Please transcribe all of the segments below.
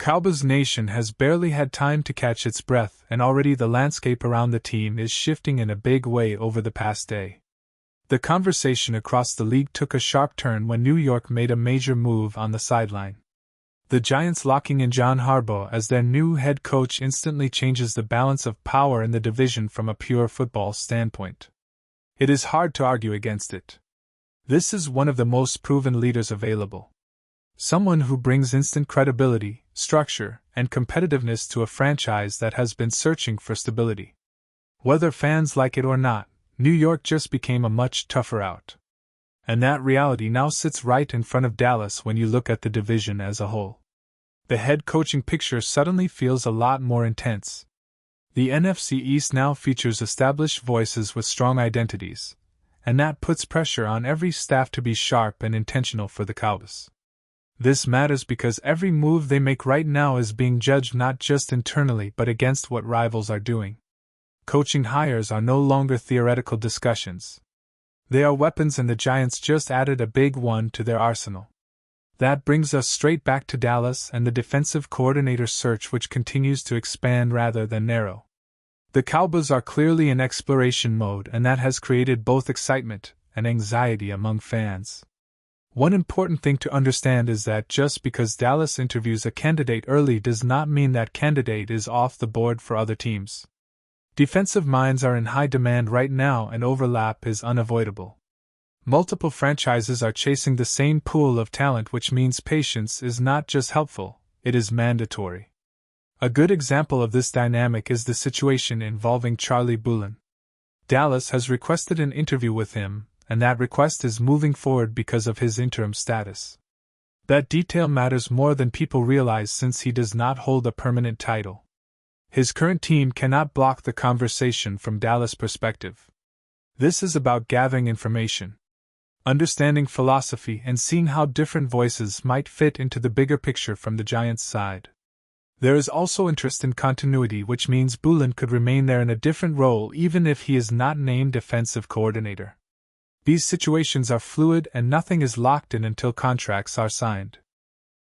Cowboys Nation has barely had time to catch its breath, and already the landscape around the team is shifting in a big way over the past day. The conversation across the league took a sharp turn when New York made a major move on the sideline. The Giants locking in John Harbaugh as their new head coach instantly changes the balance of power in the division from a pure football standpoint. It is hard to argue against it. This is one of the most proven leaders available. Someone who brings instant credibility, structure, and competitiveness to a franchise that has been searching for stability. Whether fans like it or not, New York just became a much tougher out. And that reality now sits right in front of Dallas when you look at the division as a whole. The head coaching picture suddenly feels a lot more intense. The NFC East now features established voices with strong identities, and that puts pressure on every staff to be sharp and intentional for the Cowboys. This matters because every move they make right now is being judged not just internally but against what rivals are doing. Coaching hires are no longer theoretical discussions. They are weapons, and the Giants just added a big one to their arsenal. That brings us straight back to Dallas and the defensive coordinator search, which continues to expand rather than narrow. The Cowboys are clearly in exploration mode, and that has created both excitement and anxiety among fans. One important thing to understand is that just because Dallas interviews a candidate early does not mean that candidate is off the board for other teams. Defensive minds are in high demand right now, and overlap is unavoidable. Multiple franchises are chasing the same pool of talent, which means patience is not just helpful, it is mandatory. A good example of this dynamic is the situation involving Charlie Bullen. Dallas has requested an interview with him, and that request is moving forward because of his interim status. That detail matters more than people realize, since he does not hold a permanent title. His current team cannot block the conversation from Dallas' perspective. This is about gathering information, understanding philosophy, and seeing how different voices might fit into the bigger picture from the Giants' side. There is also interest in continuity, which means Bullen could remain there in a different role even if he is not named defensive coordinator. These situations are fluid and nothing is locked in until contracts are signed.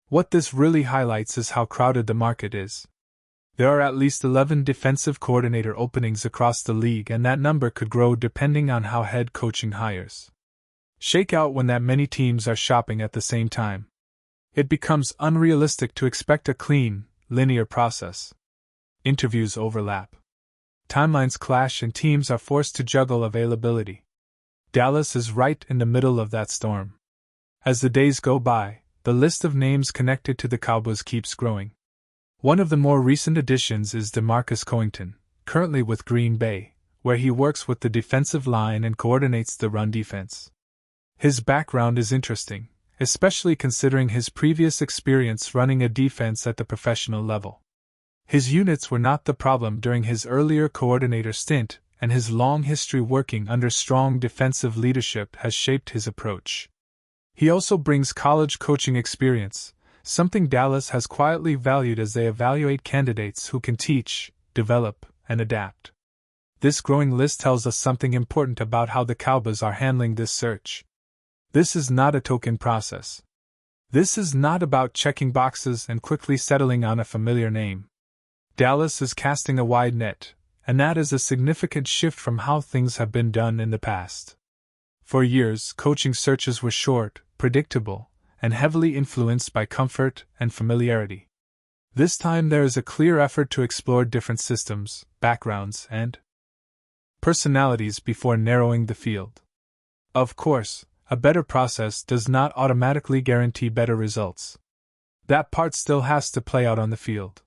What this really highlights is how crowded the market is. There are at least 11 defensive coordinator openings across the league, and that number could grow depending on how head coaching hires shake out when that many teams are shopping at the same time. It becomes unrealistic to expect a clean, linear process. Interviews overlap. Timelines clash, and teams are forced to juggle availability. Dallas is right in the middle of that storm. As the days go by, the list of names connected to the Cowboys keeps growing. One of the more recent additions is DeMarcus Coington, currently with Green Bay, where he works with the defensive line and coordinates the run defense. His background is interesting, especially considering his previous experience running a defense at the professional level. His units were not the problem during his earlier coordinator stint, and his long history working under strong defensive leadership has shaped his approach. He also brings college coaching experience, something Dallas has quietly valued as they evaluate candidates who can teach, develop, and adapt. This growing list tells us something important about how the Cowboys are handling this search. This is not a token process. This is not about checking boxes and quickly settling on a familiar name. Dallas is casting a wide net, and that is a significant shift from how things have been done in the past. For years, coaching searches were short, predictable, and heavily influenced by comfort and familiarity. This time there is a clear effort to explore different systems, backgrounds, and personalities before narrowing the field. Of course, a better process does not automatically guarantee better results. That part still has to play out on the field.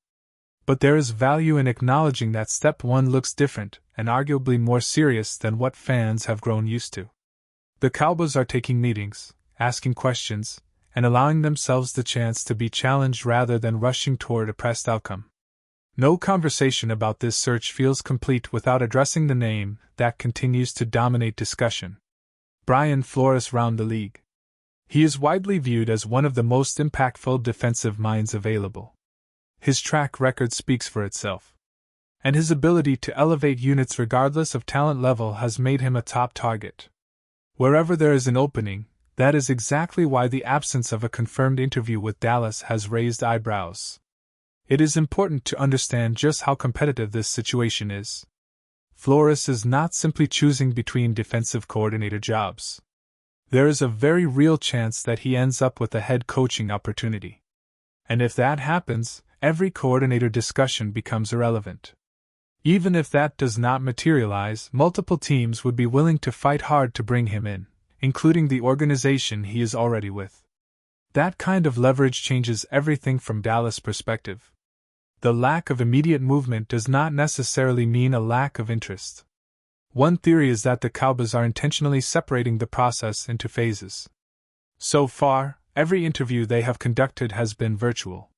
But there is value in acknowledging that step one looks different and arguably more serious than what fans have grown used to. The Cowboys are taking meetings, asking questions, and allowing themselves the chance to be challenged rather than rushing toward a pressed outcome. No conversation about this search feels complete without addressing the name that continues to dominate discussion: Brian Flores round the league. He is widely viewed as one of the most impactful defensive minds available. His track record speaks for itself, and his ability to elevate units regardless of talent level has made him a top target. Wherever there is an opening, that is exactly why the absence of a confirmed interview with Dallas has raised eyebrows. It is important to understand just how competitive this situation is. Flores is not simply choosing between defensive coordinator jobs. There is a very real chance that he ends up with a head coaching opportunity. And if that happens, every coordinator discussion becomes irrelevant. Even if that does not materialize, multiple teams would be willing to fight hard to bring him in, including the organization he is already with. That kind of leverage changes everything from Dallas' perspective. The lack of immediate movement does not necessarily mean a lack of interest. One theory is that the Cowboys are intentionally separating the process into phases. So far, every interview they have conducted has been virtual.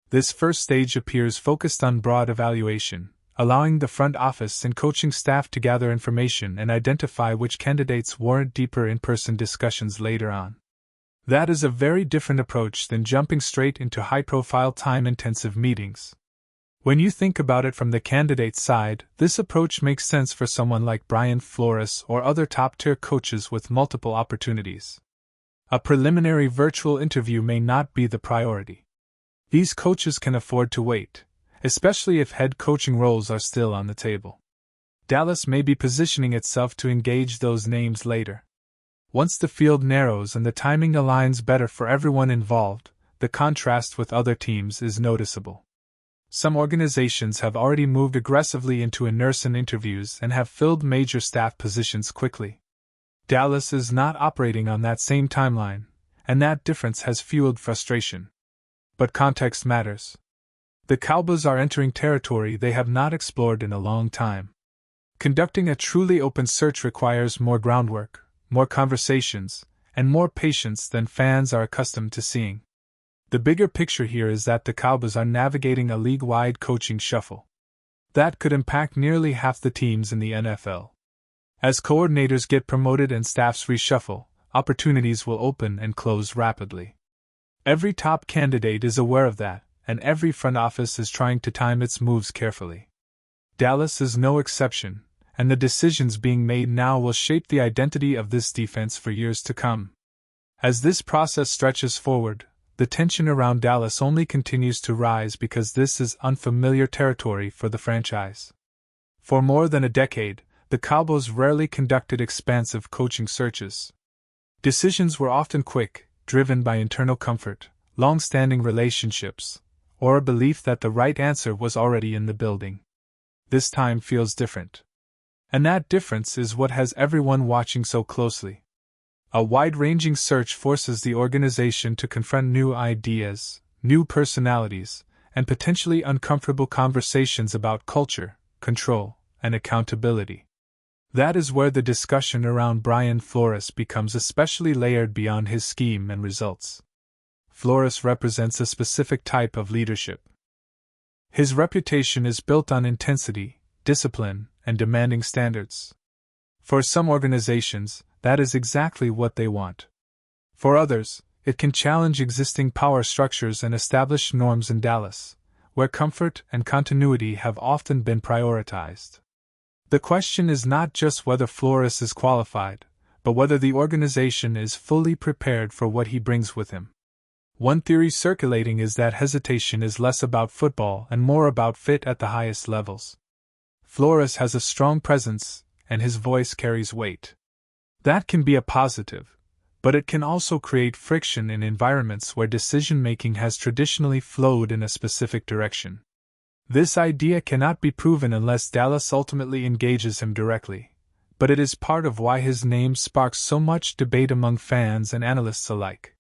This first stage appears focused on broad evaluation, allowing the front office and coaching staff to gather information and identify which candidates warrant deeper in-person discussions later on. That is a very different approach than jumping straight into high-profile, time-intensive meetings. When you think about it from the candidate's side, this approach makes sense for someone like Brian Flores or other top-tier coaches with multiple opportunities. A preliminary virtual interview may not be the priority. These coaches can afford to wait, especially if head coaching roles are still on the table. Dallas may be positioning itself to engage those names later. Once the field narrows and the timing aligns better for everyone involved, the contrast with other teams is noticeable. Some organizations have already moved aggressively into in-person interviews and have filled major staff positions quickly. Dallas is not operating on that same timeline, and that difference has fueled frustration. But context matters. The Cowboys are entering territory they have not explored in a long time. Conducting a truly open search requires more groundwork, more conversations, and more patience than fans are accustomed to seeing. The bigger picture here is that the Cowboys are navigating a league-wide coaching shuffle. That could impact nearly half the teams in the NFL. As coordinators get promoted and staffs reshuffle, opportunities will open and close rapidly. Every top candidate is aware of that, and every front office is trying to time its moves carefully. Dallas is no exception, and the decisions being made now will shape the identity of this defense for years to come. As this process stretches forward, the tension around Dallas only continues to rise because this is unfamiliar territory for the franchise. For more than a decade, the Cowboys rarely conducted expansive coaching searches. Decisions were often quick, driven by internal comfort, long-standing relationships, or a belief that the right answer was already in the building. This time feels different. And that difference is what has everyone watching so closely. A wide-ranging search forces the organization to confront new ideas, new personalities, and potentially uncomfortable conversations about culture, control, and accountability. That is where the discussion around Brian Flores becomes especially layered beyond his scheme and results. Flores represents a specific type of leadership. His reputation is built on intensity, discipline, and demanding standards. For some organizations, that is exactly what they want. For others, it can challenge existing power structures and establish norms in Dallas, where comfort and continuity have often been prioritized. The question is not just whether Flores is qualified, but whether the organization is fully prepared for what he brings with him. One theory circulating is that hesitation is less about football and more about fit at the highest levels. Flores has a strong presence, and his voice carries weight. That can be a positive, but it can also create friction in environments where decision-making has traditionally flowed in a specific direction. This idea cannot be proven unless Dallas ultimately engages him directly, but it is part of why his name sparks so much debate among fans and analysts alike.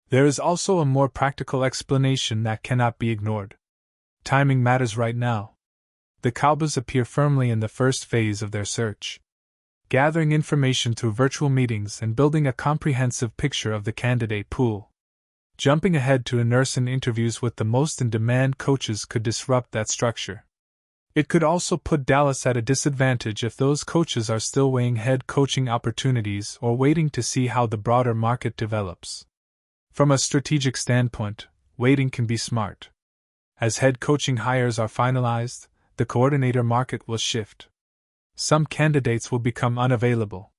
There is also a more practical explanation that cannot be ignored. Timing matters right now. The Cowboys appear firmly in the first phase of their search. Gathering information through virtual meetings and building a comprehensive picture of the candidate pool. Jumping ahead to in-person interviews with the most in-demand coaches could disrupt that structure. It could also put Dallas at a disadvantage if those coaches are still weighing head coaching opportunities or waiting to see how the broader market develops. From a strategic standpoint, waiting can be smart. As head coaching hires are finalized, the coordinator market will shift. Some candidates will become unavailable,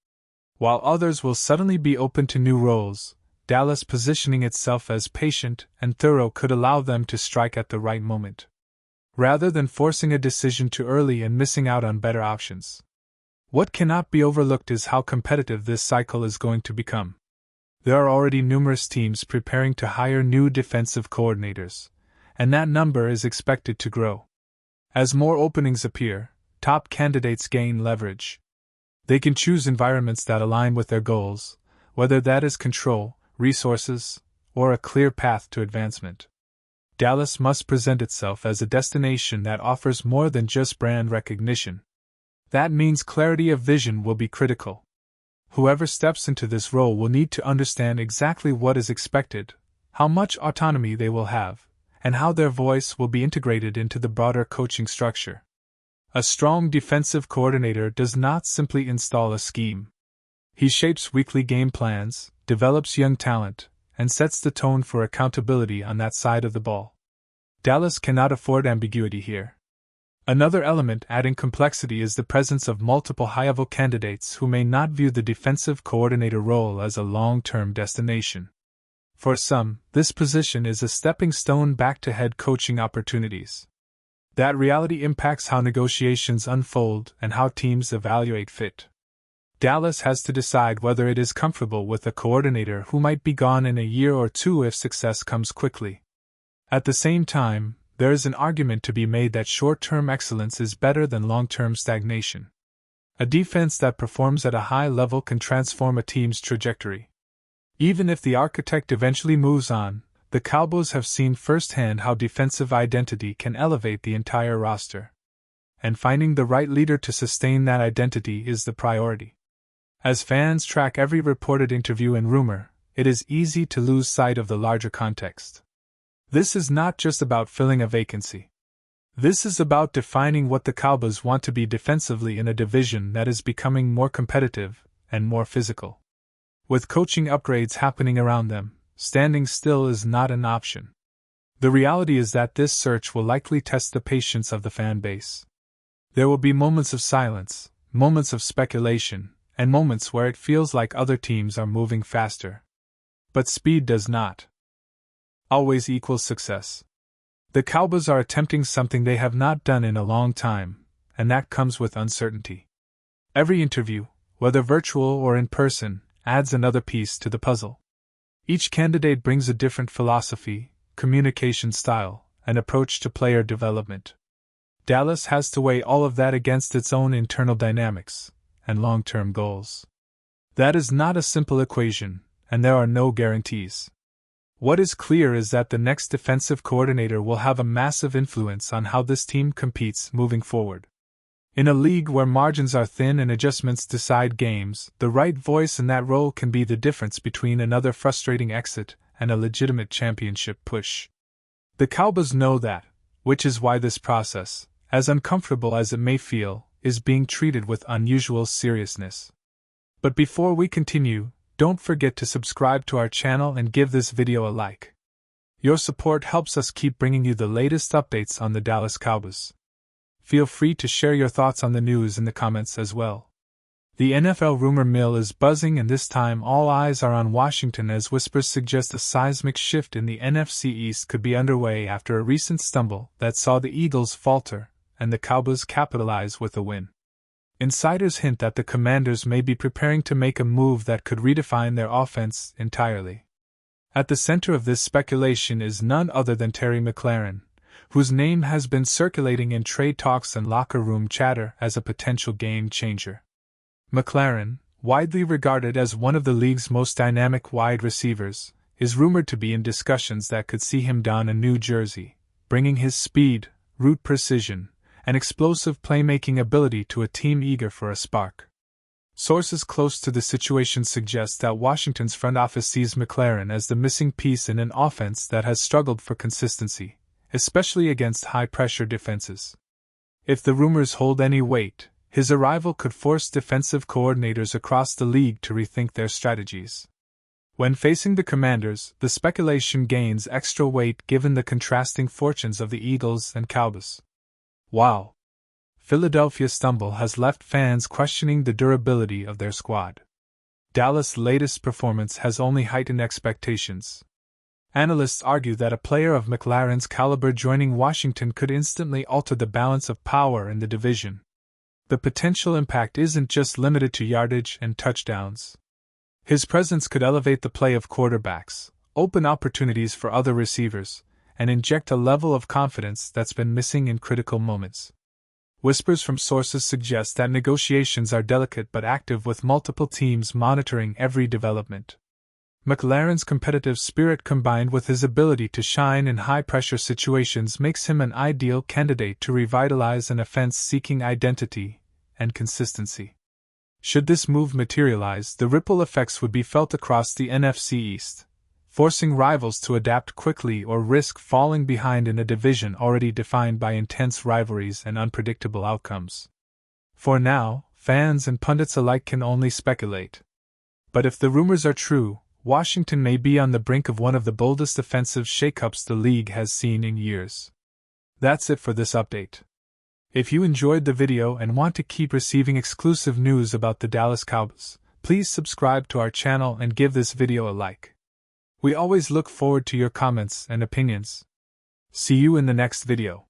while others will suddenly be open to new roles. Dallas positioning itself as patient and thorough could allow them to strike at the right moment, rather than forcing a decision too early and missing out on better options. What cannot be overlooked is how competitive this cycle is going to become. There are already numerous teams preparing to hire new defensive coordinators, and that number is expected to grow. As more openings appear, top candidates gain leverage. They can choose environments that align with their goals, whether that is control, resources, or a clear path to advancement. Dallas must present itself as a destination that offers more than just brand recognition. That means clarity of vision will be critical. Whoever steps into this role will need to understand exactly what is expected, how much autonomy they will have, and how their voice will be integrated into the broader coaching structure. A strong defensive coordinator does not simply install a scheme. He shapes weekly game plans, develops young talent, and sets the tone for accountability on that side of the ball. Dallas cannot afford ambiguity here. Another element adding complexity is the presence of multiple high-level candidates who may not view the defensive coordinator role as a long-term destination. For some, this position is a stepping stone back to head coaching opportunities. That reality impacts how negotiations unfold and how teams evaluate fit. Dallas has to decide whether it is comfortable with a coordinator who might be gone in a year or two if success comes quickly. At the same time, there is an argument to be made that short-term excellence is better than long-term stagnation. A defense that performs at a high level can transform a team's trajectory. Even if the architect eventually moves on, the Cowboys have seen firsthand how defensive identity can elevate the entire roster. And finding the right leader to sustain that identity is the priority. As fans track every reported interview and rumor, it is easy to lose sight of the larger context. This is not just about filling a vacancy. This is about defining what the Cowboys want to be defensively in a division that is becoming more competitive and more physical. With coaching upgrades happening around them, standing still is not an option. The reality is that this search will likely test the patience of the fan base. There will be moments of silence, moments of speculation, and moments where it feels like other teams are moving faster. But speed does not always equal success. The Cowboys are attempting something they have not done in a long time, and that comes with uncertainty. Every interview, whether virtual or in person, adds another piece to the puzzle. Each candidate brings a different philosophy, communication style, and approach to player development. Dallas has to weigh all of that against its own internal dynamics and long-term goals. That is not a simple equation, and there are no guarantees. What is clear is that the next defensive coordinator will have a massive influence on how this team competes moving forward. In a league where margins are thin and adjustments decide games, the right voice in that role can be the difference between another frustrating exit and a legitimate championship push. The Cowboys know that, which is why this process, as uncomfortable as it may feel, is being treated with unusual seriousness. But before we continue, don't forget to subscribe to our channel and give this video a like. Your support helps us keep bringing you the latest updates on the Dallas Cowboys. Feel free to share your thoughts on the news in the comments as well. The NFL rumor mill is buzzing, and this time all eyes are on Washington as whispers suggest a seismic shift in the NFC East could be underway after a recent stumble that saw the Eagles falter and the Cowboys capitalize with a win. Insiders hint that the Commanders may be preparing to make a move that could redefine their offense entirely. At the center of this speculation is none other than Terry McLaurin, whose name has been circulating in trade talks and locker room chatter as a potential game changer. McLaurin, widely regarded as one of the league's most dynamic wide receivers, is rumored to be in discussions that could see him don a new jersey, bringing his speed, route precision, and explosive playmaking ability to a team eager for a spark. Sources close to the situation suggest that Washington's front office sees McLaurin as the missing piece in an offense that has struggled for consistency, especially against high-pressure defenses. If the rumors hold any weight, his arrival could force defensive coordinators across the league to rethink their strategies. When facing the Commanders, the speculation gains extra weight given the contrasting fortunes of the Eagles and Cowboys. Wow! Philadelphia's stumble has left fans questioning the durability of their squad. Dallas' latest performance has only heightened expectations. Analysts argue that a player of McLaurin's caliber joining Washington could instantly alter the balance of power in the division. The potential impact isn't just limited to yardage and touchdowns. His presence could elevate the play of quarterbacks, open opportunities for other receivers, and inject a level of confidence that's been missing in critical moments. Whispers from sources suggest that negotiations are delicate but active, with multiple teams monitoring every development. McLaurin's competitive spirit combined with his ability to shine in high-pressure situations makes him an ideal candidate to revitalize an offense seeking identity and consistency. Should this move materialize, the ripple effects would be felt across the NFC East, forcing rivals to adapt quickly or risk falling behind in a division already defined by intense rivalries and unpredictable outcomes. For now, fans and pundits alike can only speculate. But if the rumors are true, Washington may be on the brink of one of the boldest offensive shakeups the league has seen in years. That's it for this update. If you enjoyed the video and want to keep receiving exclusive news about the Dallas Cowboys, please subscribe to our channel and give this video a like. We always look forward to your comments and opinions. See you in the next video.